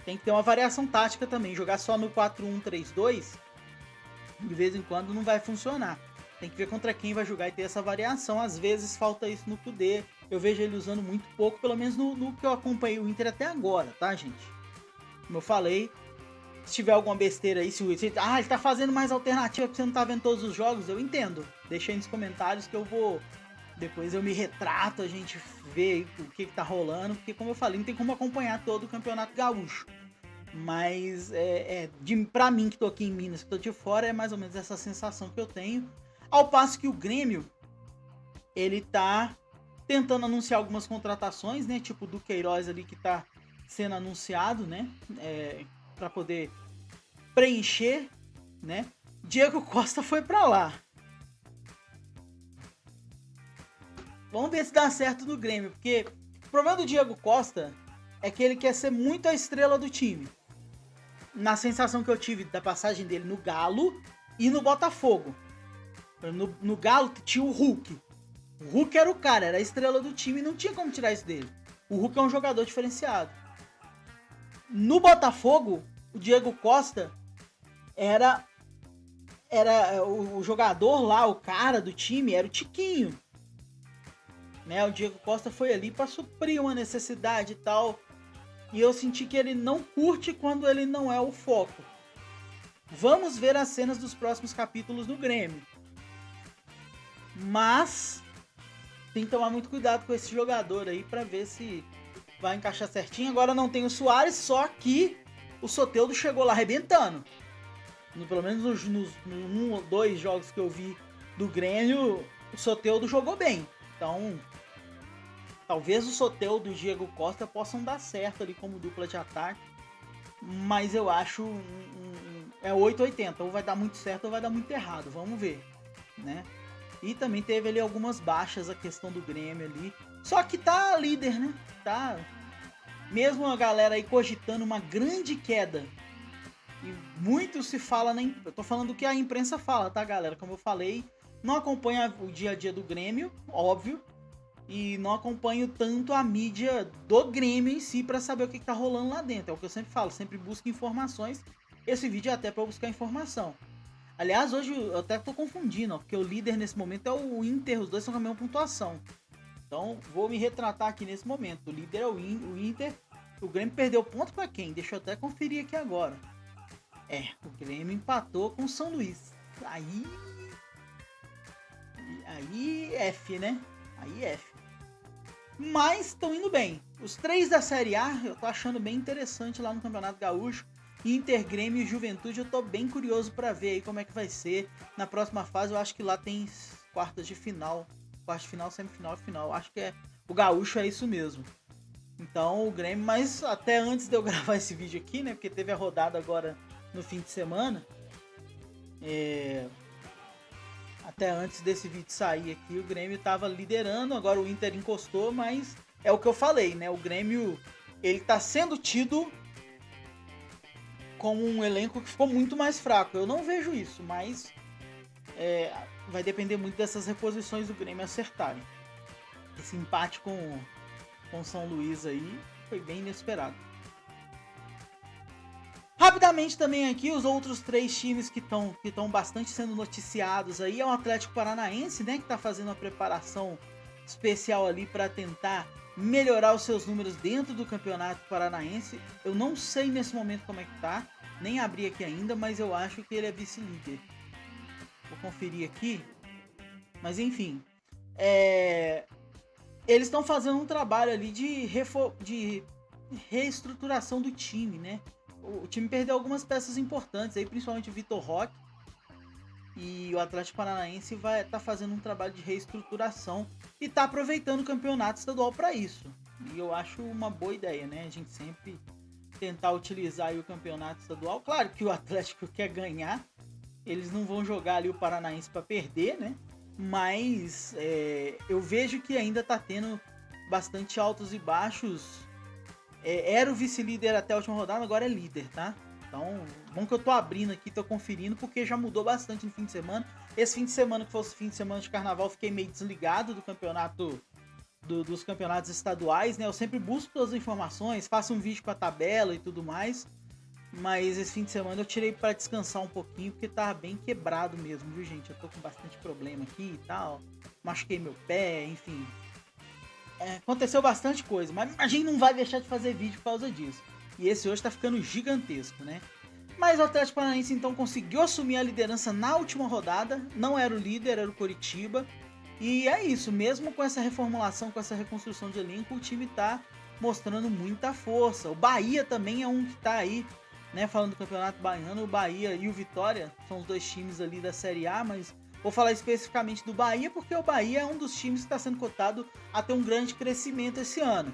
tem que ter uma variação tática também. Jogar só no 4-1-3-2 de vez em quando não vai funcionar. Tem que ver contra quem vai jogar e ter essa variação. Às vezes falta isso no Kudê. Eu vejo ele usando muito pouco, pelo menos no que eu acompanhei o Inter até agora, tá, gente? Como eu falei, se tiver alguma besteira aí, se ele tá fazendo mais alternativa porque você não tá vendo todos os jogos, eu entendo. Deixa aí nos comentários que eu vou... Depois eu me retrato, a gente vê o que tá rolando, porque como eu falei, não tem como acompanhar todo o Campeonato Gaúcho. Mas pra mim que tô aqui em Minas, que tô de fora, é mais ou menos essa sensação que eu tenho. Ao passo que o Grêmio, ele tá tentando anunciar algumas contratações, né? Tipo do Queiroz ali que tá sendo anunciado, né? Pra poder preencher, né? Diego Costa foi pra lá. Vamos ver se dá certo no Grêmio, porque o problema do Diego Costa é que ele quer ser muito a estrela do time. Na sensação que eu tive da passagem dele no Galo e no Botafogo. No Galo tinha o Hulk. O Hulk era o cara, era a estrela do time e não tinha como tirar isso dele. O Hulk é um jogador diferenciado. No Botafogo, o Diego Costa era o jogador lá, o cara do time, era o Tiquinho. Né, o Diego Costa foi ali para suprir uma necessidade e tal. E eu senti que ele não curte quando ele não é o foco. Vamos ver as cenas dos próximos capítulos do Grêmio. Mas tem que tomar muito cuidado com esse jogador aí para ver se vai encaixar certinho. Agora não tem o Soares, só que o Soteldo chegou lá arrebentando. Pelo menos nos 1 ou 2 jogos que eu vi do Grêmio, o Soteldo jogou bem. Então... talvez o Soteldo e o Diego Costa possam dar certo ali como dupla de ataque. Mas eu acho é 880. Ou vai dar muito certo ou vai dar muito errado. Vamos ver, né? E também teve ali algumas baixas a questão do Grêmio ali. Só que tá líder, né? Tá. Mesmo a galera aí cogitando uma grande queda. E muito se fala eu tô falando o que a imprensa fala, tá, galera? Como eu falei, não acompanha o dia a dia do Grêmio, óbvio. E não acompanho tanto a mídia do Grêmio em si para saber o que tá rolando lá dentro. É o que eu sempre falo, sempre busco informações. Esse vídeo é até para buscar informação. Aliás, hoje eu até tô confundindo, ó, porque o líder nesse momento é o Inter, os dois são com a mesma pontuação. Então vou me retratar aqui nesse momento. O líder é o Inter. O Grêmio perdeu ponto para quem? Deixa eu até conferir aqui agora. O Grêmio empatou com o São Luís. Aí F, né? Aí F. Mas estão indo bem. Os 3 da Série A eu tô achando bem interessante lá no Campeonato Gaúcho. Inter, Grêmio e Juventude, eu tô bem curioso para ver aí como é que vai ser. Na próxima fase eu acho que lá tem quartas de final. Quartas de final, semifinal e final. Acho que o Gaúcho é isso mesmo. Então o Grêmio, mas até antes de eu gravar esse vídeo aqui, né? Porque teve a rodada agora no fim de semana. Até antes desse vídeo sair aqui, o Grêmio tava liderando, agora o Inter encostou, mas é o que eu falei, né? O Grêmio, ele tá sendo tido como um elenco que ficou muito mais fraco. Eu não vejo isso, mas vai depender muito dessas reposições do Grêmio acertarem. Esse empate com São Luís aí foi bem inesperado. Rapidamente também aqui, os outros 3 times que estão bastante sendo noticiados aí é o Atlético Paranaense, né, que está fazendo uma preparação especial ali para tentar melhorar os seus números dentro do Campeonato Paranaense. Eu não sei nesse momento como é que tá, nem abri aqui ainda, mas eu acho que ele é vice-líder. Vou conferir aqui, mas enfim, eles estão fazendo um trabalho ali de reestruturação do time, né? O time perdeu algumas peças importantes aí, principalmente o Vitor Roque. E o Atlético Paranaense vai estar fazendo um trabalho de reestruturação e está aproveitando o campeonato estadual para isso. E eu acho uma boa ideia, né? A gente sempre tentar utilizar aí o campeonato estadual. Claro que o Atlético quer ganhar, eles não vão jogar ali o Paranaense para perder, né? Mas eu vejo que ainda tá tendo bastante altos e baixos. Era o vice-líder até a última rodada, agora é líder, tá? Então, bom que eu tô abrindo aqui, tô conferindo, porque já mudou bastante no fim de semana. Esse fim de semana, que fosse fim de semana de carnaval, fiquei meio desligado do campeonato, dos campeonatos estaduais, né? Eu sempre busco todas as informações, faço um vídeo com a tabela e tudo mais. Mas esse fim de semana eu tirei para descansar um pouquinho, porque tava bem quebrado mesmo, viu, gente? Eu tô com bastante problema aqui e tal. Machuquei meu pé, enfim. Aconteceu bastante coisa, mas a gente não vai deixar de fazer vídeo por causa disso. E esse hoje tá ficando gigantesco, né? Mas o Atlético Paranaense então conseguiu assumir a liderança na última rodada. Não era o líder, era o Coritiba. E é isso, mesmo com essa reformulação, com essa reconstrução de elenco, o time tá mostrando muita força. O Bahia também é um que tá aí, né? Falando do Campeonato Baiano, o Bahia e o Vitória são os dois times ali da Série A, mas vou falar especificamente do Bahia, porque o Bahia é um dos times que está sendo cotado a ter um grande crescimento esse ano.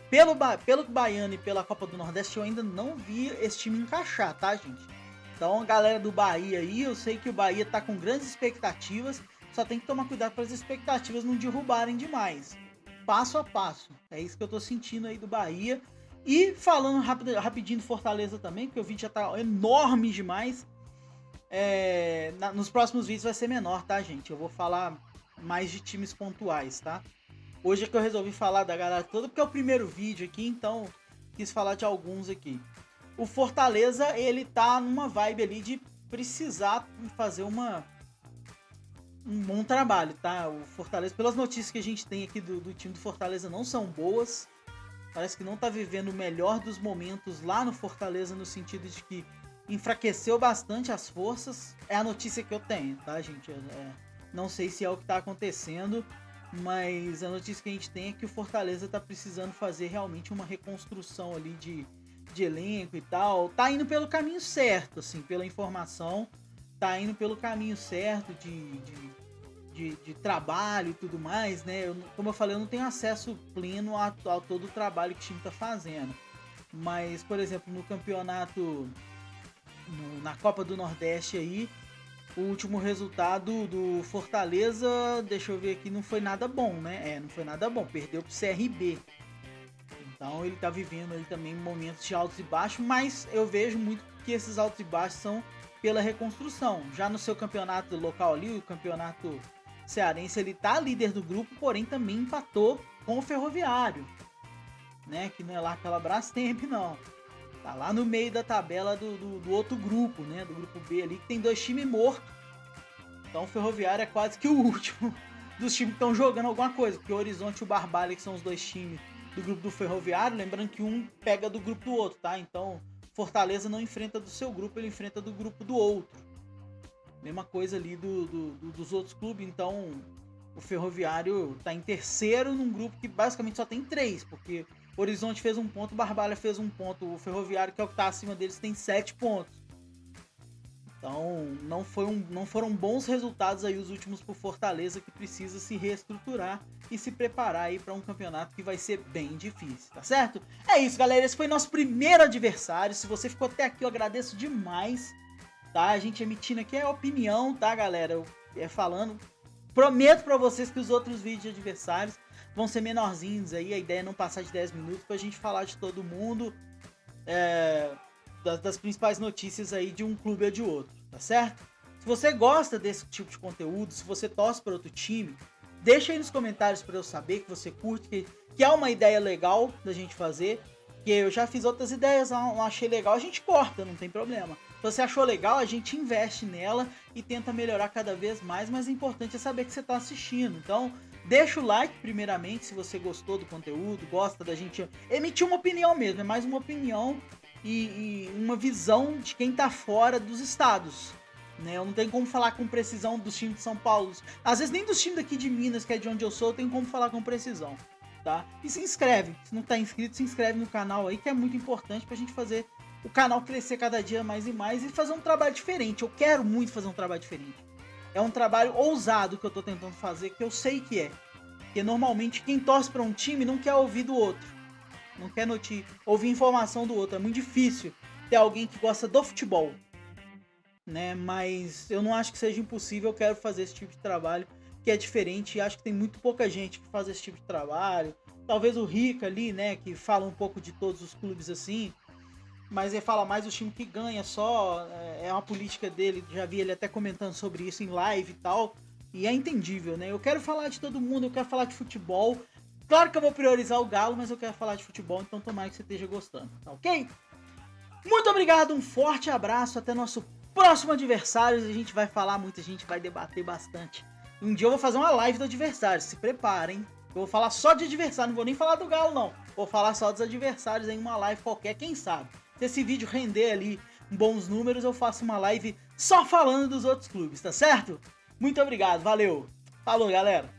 Pelo Baiano e pela Copa do Nordeste, eu ainda não vi esse time encaixar, tá, gente? Então, a galera do Bahia aí, eu sei que o Bahia tá com grandes expectativas, só tem que tomar cuidado para as expectativas não derrubarem demais. Passo a passo. É isso que eu tô sentindo aí do Bahia. E falando rapidinho do Fortaleza também, porque o vídeo já tá enorme demais. Nos próximos vídeos vai ser menor, tá, gente? Eu vou falar mais de times pontuais, tá? Hoje é que eu resolvi falar da galera toda, porque é o primeiro vídeo aqui, então quis falar de alguns aqui. O Fortaleza, ele tá numa vibe ali de precisar fazer um bom trabalho, tá? O Fortaleza, pelas notícias que a gente tem aqui do time do Fortaleza, não são boas. Parece que não tá vivendo o melhor dos momentos lá no Fortaleza, no sentido de que enfraqueceu bastante as forças. É a notícia que eu tenho, tá, gente? Não sei se é o que tá acontecendo, mas a notícia que a gente tem é que o Fortaleza tá precisando fazer realmente uma reconstrução ali de elenco e tal. Tá indo pelo caminho certo, assim, pela informação. Tá indo pelo caminho certo de trabalho e tudo mais, né? Como eu falei, eu não tenho acesso pleno a todo o trabalho que o time tá fazendo. Mas, por exemplo, no campeonato, na Copa do Nordeste aí, o último resultado do Fortaleza, deixa eu ver aqui, não foi nada bom, né? Não foi nada bom, perdeu pro CRB. Então ele tá vivendo aí também momentos de altos e baixos, mas eu vejo muito que esses altos e baixos são pela reconstrução. Já no seu campeonato local ali, o campeonato cearense, ele tá líder do grupo, porém também empatou com o Ferroviário, né? Que não é lá aquela Brastemp, não. Tá lá no meio da tabela do outro grupo, né? Do grupo B ali, que tem 2 times mortos. Então o Ferroviário é quase que o último dos times que estão jogando alguma coisa. Porque o Horizonte e o Barbalha, que são os 2 times do grupo do Ferroviário, lembrando que um pega do grupo do outro, tá? Então Fortaleza não enfrenta do seu grupo, ele enfrenta do grupo do outro. Mesma coisa ali dos outros clubes. Então o Ferroviário tá em terceiro num grupo que basicamente só tem 3, porque o Horizonte fez 1 ponto, o Barbalha fez 1 ponto, o Ferroviário, que é o que tá acima deles, tem 7 pontos. Então não foram bons resultados aí os últimos pro Fortaleza, que precisa se reestruturar e se preparar aí para um campeonato que vai ser bem difícil, tá certo? É isso, galera, esse foi nosso primeiro adversário. Se você ficou até aqui, eu agradeço demais, tá? A gente emitindo aqui a opinião, tá, galera? Falando. Prometo pra vocês que os outros vídeos de adversários vão ser menorzinhos aí, a ideia é não passar de 10 minutos pra gente falar de todo mundo, das principais notícias aí de um clube ou de outro, tá certo? Se você gosta desse tipo de conteúdo, se você torce para outro time, deixa aí nos comentários para eu saber que você curte, que é uma ideia legal da gente fazer, que eu já fiz outras ideias, não achei legal, a gente corta, não tem problema. Se você achou legal, a gente investe nela e tenta melhorar cada vez mais, mas o importante é saber que você está assistindo. Então, deixa o like primeiramente se você gostou do conteúdo, gosta da gente emitir uma opinião mesmo, é mais uma opinião e uma visão de quem tá fora dos estados, né? Eu não tenho como falar com precisão dos times de São Paulo, às vezes nem dos times daqui de Minas, que é de onde eu sou, eu tenho como falar com precisão, tá? E se inscreve, se não tá inscrito, se inscreve no canal aí, que é muito importante pra gente fazer o canal crescer cada dia mais e mais e fazer um trabalho diferente. Eu quero muito fazer um trabalho diferente. É um trabalho ousado que eu tô tentando fazer, que eu sei que é. Porque normalmente quem torce pra um time não quer ouvir do outro. não quer ouvir informação do outro. É muito difícil ter alguém que gosta do futebol, né? Mas eu não acho que seja impossível. Eu quero fazer esse tipo de trabalho que é diferente, e acho que tem muito pouca gente que faz esse tipo de trabalho. Talvez o Rica ali, né, que fala um pouco de todos os clubes assim, mas ele fala mais do time que ganha só, é uma política dele, já vi ele até comentando sobre isso em live e tal, e é entendível, né? Eu quero falar de todo mundo, eu quero falar de futebol. Claro que eu vou priorizar o Galo, mas eu quero falar de futebol, então tomara que você esteja gostando, tá ok? Muito obrigado, um forte abraço, até nosso próximo adversário. A gente vai falar muito, a gente vai debater bastante. Um dia eu vou fazer uma live do adversário, se preparem. Eu vou falar só de adversário, não vou nem falar do Galo não. Vou falar só dos adversários em uma live qualquer, quem sabe. Se esse vídeo render ali bons números, eu faço uma live só falando dos outros clubes, tá certo? Muito obrigado, valeu. Falou, galera.